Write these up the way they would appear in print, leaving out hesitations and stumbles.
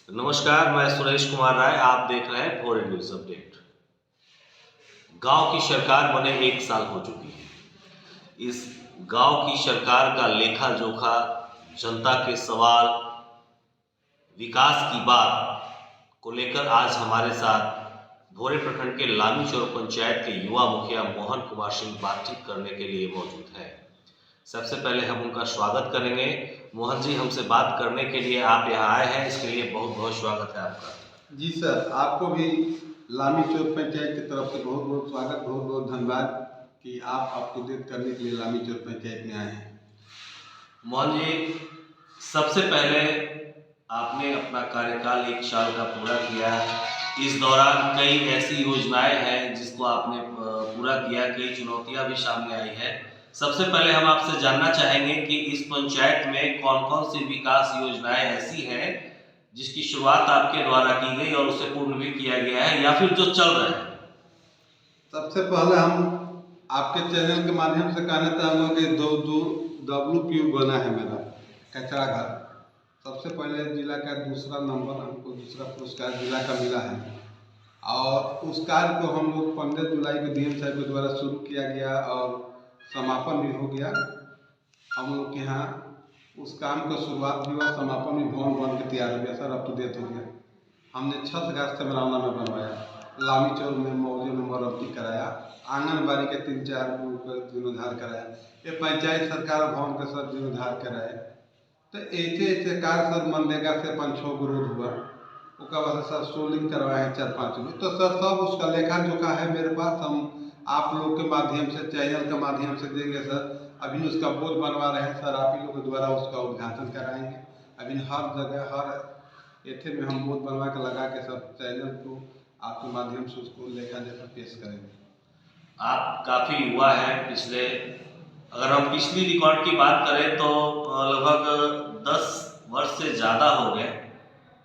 नमस्कार, मैं सुरेश कुमार राय। आप देख रहे हैं फॉरेन न्यूज अपडेट। गांव की सरकार बने 1 साल हो चुकी है। इस गांव की सरकार का लेखा जोखा, जनता के सवाल, विकास की बात को लेकर आज हमारे साथ भोरे प्रखंड के लामीचौर पंचायत के युवा मुखिया मोहन कुमार सिंह बातचीत करने के लिए मौजूद है। सबसे पहले हम उनका स्वागत करेंगे। मोहन जी, हमसे बात करने के लिए आप यहाँ आए हैं, इसके लिए बहुत बहुत स्वागत है आपका। जी सर, आपको भी लामीचौर पंचायत की तरफ से बहुत बहुत स्वागत, बहुत बहुत धन्यवाद कि आप अपडेट करने के लिए लामीचौर पंचायत में आए हैं। मोहन जी, सबसे पहले आपने अपना कार्यकाल 1 साल का पूरा किया। इस दौरान कई ऐसी योजनाएं हैं जिसको आपने पूरा किया, कई चुनौतियां भी सामने आई है। सबसे पहले हम आपसे जानना चाहेंगे कि इस पंचायत में कौन कौन सी विकास योजनाएं ऐसी हैं जिसकी शुरुआत आपके द्वारा की गई और उसे पूर्ण भी किया गया है या फिर जो चल रहा है। सबसे पहले हम आपके चैनल के माध्यम से कहना चाहूँगा कि दो WPU बना है मेरा कचरा घर। सबसे पहले जिला का दूसरा नंबर, हमको दूसरा पुरस्कार जिला का मिला है और उस कार्य को हम लोग 15 जुलाई को DM साहब के द्वारा शुरू किया गया और समापन भी हो गया। हम लोग के यहाँ उस काम का शुरुआत भी हुआ, समापन भी भवन बन के तैयार हो गया सर, अप टू डेट हो गया। हमने छत घास समरावना में बनवाया, लामीचौर में मौजे में मरम्मती कराया, आंगनबाड़ी के 3-4 जीर्णोद्धार कराया, ये पंचायत सरकार भवन के सर जीर्णोद्धार कराए। तो ऐसे कार्य सर मनरेगा से 5-6 विरोध हुआ, उसका बाद सर सोलिंग करवाए हैं 4-5 में। तो सर सब उसका लेखा जोखा है मेरे पास, हम आप लोग के माध्यम से, चैनल के माध्यम से देंगे सर। अभी उसका बोर्ड बनवा रहे हैं सर, आप ही लोग के द्वारा उसका उद्घाटन कराएंगे। अभी हर जगह हर एथे में हम बोर्ड बनवा के लगा के सब चैनल को आपके माध्यम से उसको लेखा जोखा पेश करेंगे। आप काफ़ी युवा हैं। अगर हम पिछली रिकॉर्ड की बात करें तो लगभग 10 वर्ष से ज़्यादा हो गए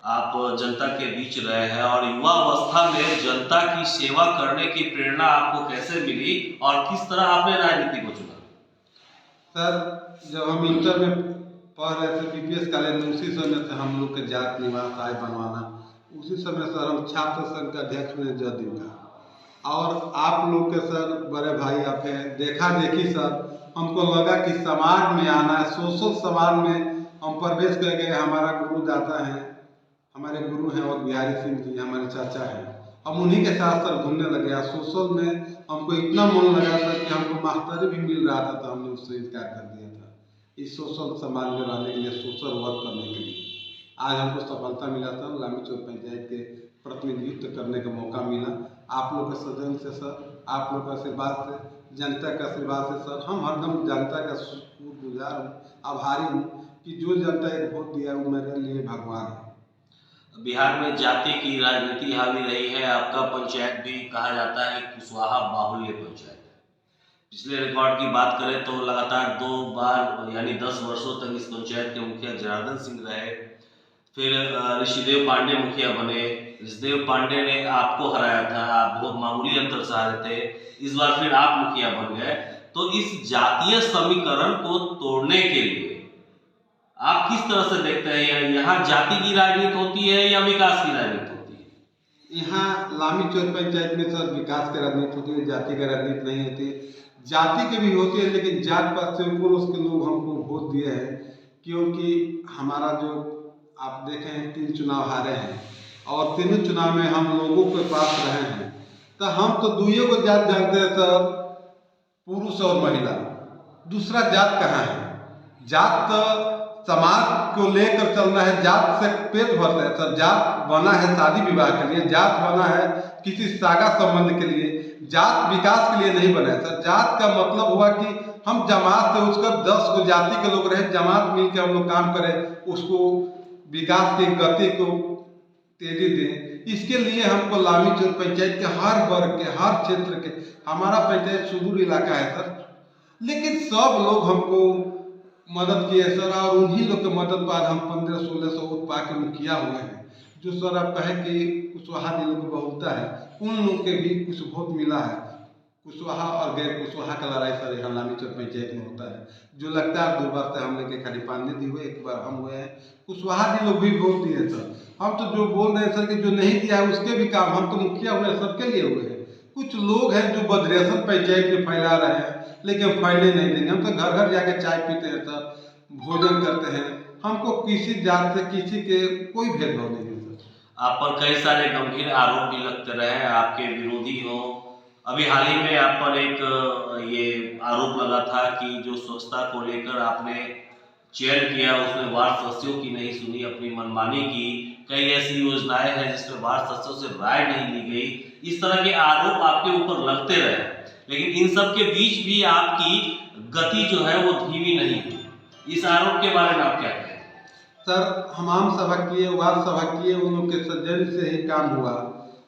आप जनता के बीच रहे हैं और युवा अवस्था में जनता की सेवा करने की प्रेरणा आपको कैसे मिली और किस तरह आपने राजनीति को चुना? सर, जब हम इंटर में पढ़ रहे थे BPS कॉलेज में, उसी समय से हम लोग के जात निवास आय बनवाना, उसी समय सर हम छात्र संघ के अध्यक्ष में जज दिन का। और आप लोग के सर बड़े भाई आप देखा देखी सर, हमको लगा कि समाज में आना है, सोशल समाज में हम प्रवेश कर गए। हमारा गुरुदाता है, हमारे गुरु हैं और बिहारी सिंह जी हमारे चाचा हैं। हम उन्हीं के साथ सर घूमने लगे। सोशल में हमको इतना मन लगा सर कि हमको मास्टर भी मिल रहा था, तो हमने उससे इनकार कर दिया था इस सोशल समाज में रहने के लिए, सोशल वर्क करने के लिए। आज हमको सफलता मिला सर, लामीचौर पंचायत के प्रतिनिधित्व करने का मौका मिला। आप लोग के सजन से सर, आप लोग के आशीर्वाद से, जनता के आशीर्वाद से सर, हम हरदम जनता का शुक्रगुजार हूँ, आभारी हूँ कि जो जनता एक वोट दिया वो मेरे लिए भगवान है। बिहार में जाति की राजनीति हावी रही है। आपका पंचायत भी कहा जाता है कुशवाहा बाहुल्य पंचायत। पिछले रिकॉर्ड की बात करें तो लगातार 2 बार यानी 10 वर्षों तक इस पंचायत के मुखिया जनार्दन सिंह रहे। फिर ऋषिदेव पांडे मुखिया बने। ऋषिदेव पांडे ने आपको हराया था, आप बहुत मामूली अंतर से हारे थे। इस बार फिर आप मुखिया बन गए। तो इस जातीय समीकरण को तोड़ने के लिए आप किस तरह से देखते हैं? यहाँ जाति की राजनीति होती है या विकास की राजनीति होती है? यहाँ लामीचौर पंचायत में सर विकास की राजनीति होती है, जाति की राजनीति नहीं होती। जाति की भी होती है, लेकिन जात पात से ऊपर उसके लोग हमको वोट दिए हैं, क्योंकि हमारा जो आप देखें 3 चुनाव हारे हैं और तीनों चुनाव में हम लोगों के पास रहे हैं। तो हम तो दुइयों को जात जानते हैं सर, पुरुष और महिला, दूसरा जात कहाँ है? जात तो समाज को लेकर चलना है, जात से पेट भरता है सर। जात बना है शादी विवाह के लिए, जात बना है किसी सागा संबंध के लिए, जात विकास के लिए नहीं बना है सर। जात का मतलब हुआ कि हम जमात से उसका 10 को जाति के लोग रहे, जमात मिल के हम लोग काम करें, उसको विकास की गति को तेजी दें। इसके लिए हमको लामीचौर पंचायत के हर वर्ग के, हर क्षेत्र के, हमारा पंचायत सुदूर इलाका है सर, लेकिन सब लोग हमको मदद किए सर और उन्हीं लोग के मदद बाद हम 1500-1600 वोट पा के मुखिया हुए हैं। जो सर आप कहें कि कुशवाहा जिले को बहुलता है, उन लोगों के भी कुछ वोट मिला है। कुशवाहा और गैर कुशवाहा का लड़ाई सर यहाँ लामीचौर पंचायत में होता है, जो लगातार 2 बार से हम लेके खाली पानी दी हुए, 1 बार हम हुए हैं। कुशवाहा जी लोग भी वोट दिए सर। हम तो जो बोल रहे हैं सर कि जो नहीं दिया है उसके भी काम, हम तो मुखिया हुए सबके लिए हुए हैं। कुछ लोग हैं जो बदरेशन पंचायत में फैला रहे हैं, लेकिन हम फैलने नहीं देंगे। हम तो घर घर जाके चाय पीते हैं सर, भोजन करते हैं। हमको किसी जात से किसी के कोई भेदभाव नहीं है सर। आप पर कई सारे गंभीर आरोप भी लगते रहे, आपके विरोधी हो। अभी हाल ही में आप पर एक ये आरोप लगा था कि जो स्वच्छता को लेकर आपने चयन किया उसमें वार्ड सदस्यों की नहीं सुनी, अपनी मनमानी की। कई ऐसी योजनाएं हैं जिसमें वार्ड सदस्यों से राय नहीं ली गई। इस तरह के आरोप आपके ऊपर लगते रहे, लेकिन इन सब के बीच भी आपकी गति जो है वो धीमी नहीं हुई। इस आरोप के बारे में आप क्या कहें? सर हम आम सभा किए, वार्ड सभा किए, उन लोग के सज्जन से ही काम हुआ।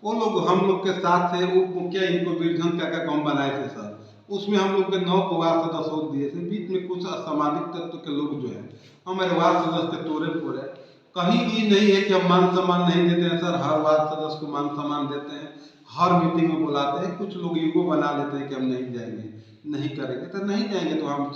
वो लोग हम लोग के साथ थे, उप मुखिया इनको बीरधन का काम बनाए थे सर। उसमें हम लोग के 9 को वार्ड सदस्य वोट दिए थे। बीच में कुछ असामाजिक तत्व के लोग जो है हमारे वार्ड सदस्य के तोड़े फोड़े। कहीं ये नहीं है कि हम मान सम्मान नहीं देते हैं सर, हर वार्ड सदस्य को मान सम्मान देते हैं, हर मीटिंग में बुलाते हैं। कुछ लोग ईगो बना लेते हैं कि हम नहीं जाएंगे, नहीं करेंगे। तो नहीं जाएंगे तो हम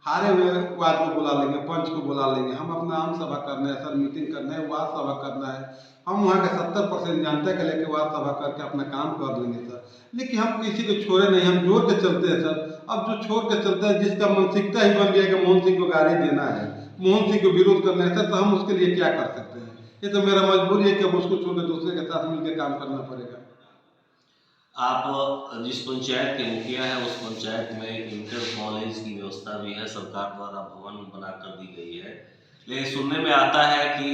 हारे हुए वार्ड को बुला लेंगे, पंच को बुला लेंगे। हम अपना आम सभा करना है सर, मीटिंग करना है, वार्ड सभा करना है। हम वहाँ के 70% जनता के लेके वार्ड सभा करके अपना काम कर लेंगे सर। लेकिन हम किसी को छोड़े नहीं, हम जोड़ के चलते हैं सर। अब जो छोड़ के चलता है, जिसका मानसिकता ही बन गया कि मोहन सिंह को गाली देना है, मोहन सिंह को विरोध करना है सर, तो हम उसके लिए क्या कर सकते हैं? ये तो मेरा मजबूरी है कि अब उसको छोड़ के दूसरे के साथ मिलकर काम करना पड़ेगा। आप जिस पंचायत के मुखिया हैं उस पंचायत में एक इंटर कॉलेज की व्यवस्था भी है, सरकार द्वारा भवन बनाकर दी गई है। लेकिन सुनने में आता है कि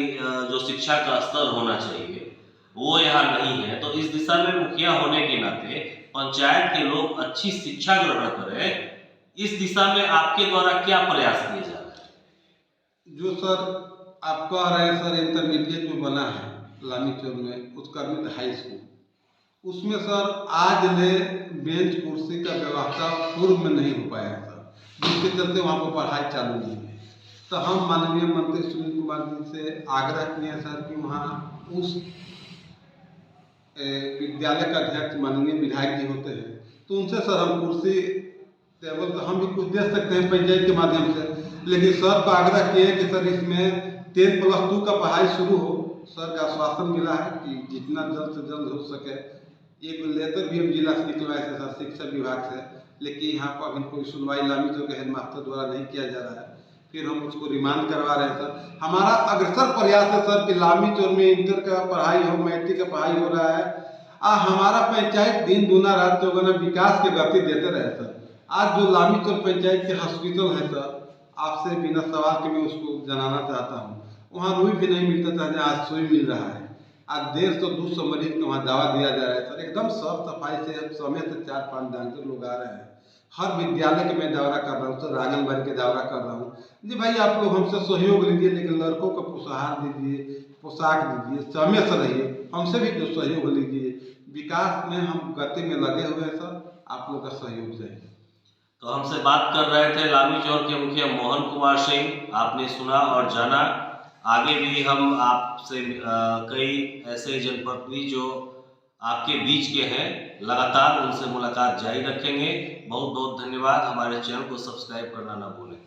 जो शिक्षा का स्तर होना चाहिए वो यहाँ नहीं है। तो इस दिशा में मुखिया होने के नाते पंचायत के लोग अच्छी शिक्षा ग्रहण करें, इस दिशा में आपके द्वारा क्या प्रयास किए जा रहे हैं? जो सर आप कह रहे हैं सर, इंटरमीडिएट जो बना है लामीचौर में, उत्कर्मित हाई स्कूल, उसमें सर आज ले बेंच कुर्सी का व्यवस्था पूर्व में नहीं हो पाया सर, जिसके चलते वहाँ पर पढ़ाई चालू नहीं है। तो हम माननीय मंत्री सुनील कुमार जी से आग्रह किए सर कि वहाँ उस विद्यालय का अध्यक्ष माननीय विधायक जी होते हैं, तो उनसे सर हम कुर्सी टेबल तो हम भी कुछ दे सकते हैं पंचायत के माध्यम से। लेकिन सर को आग्रह किए कि सर इसमें 10+2 का पढ़ाई शुरू हो। सर का आश्वासन मिला है कि जितना जल्द से जल्द हो सके। एक लेटर भी हम जिला से निकलवाए थे सर, शिक्षा विभाग से, लेकिन यहाँ पर अभी कोई सुनवाई लामीचौर के हेडमास्टर द्वारा नहीं किया जा रहा है। फिर हम उसको रिमांड करवा रहे हैं सर। हमारा अग्रसर प्रयास है सर कि लामीचौर में इंटर का पढ़ाई हो, मैट्रिक का पढ़ाई हो रहा है। हमारा पंचायत दिन दूना रात चौगुना विकास के गति देते रहे सर। आज जो लामीचौर पंचायत के हॉस्पिटल है सर, आपसे बिना सवाल के मैं उसको जनाना चाहता हूँ, वहाँ रुई भी नहीं मिलता था, आज सुई मिल रहा है। आज 150-200 मरीज को वहाँ दवा दिया जा रहा है सर, एकदम साफ सफाई से। समय से 4-5 डॉक्टर लोग आ रहे हैं। हर विद्यालय के मैं दौरा कर रहा हूँ सर, आंगनबाड़ी के दौरा कर रहा हूँ। जी भाई आप लोग हमसे सहयोग लीजिए, लेकिन लड़कों को पुष्पहार दीजिए, पोशाक दीजिए, समय से रहिए, हमसे भी जो सहयोग लीजिए। विकास में हम गति में लगे हुए हैं सर, आप लोग का सहयोग चाहिए। तो हमसे बात कर रहे थे लामीचौर के मुखिया मोहन कुमार सिंह। आपने सुना और जाना। आगे भी हम आपसे कई ऐसे जनप्रतिनिधि जो आपके बीच के हैं, लगातार उनसे मुलाकात जारी रखेंगे। बहुत बहुत धन्यवाद। हमारे चैनल को सब्सक्राइब करना ना भूलें।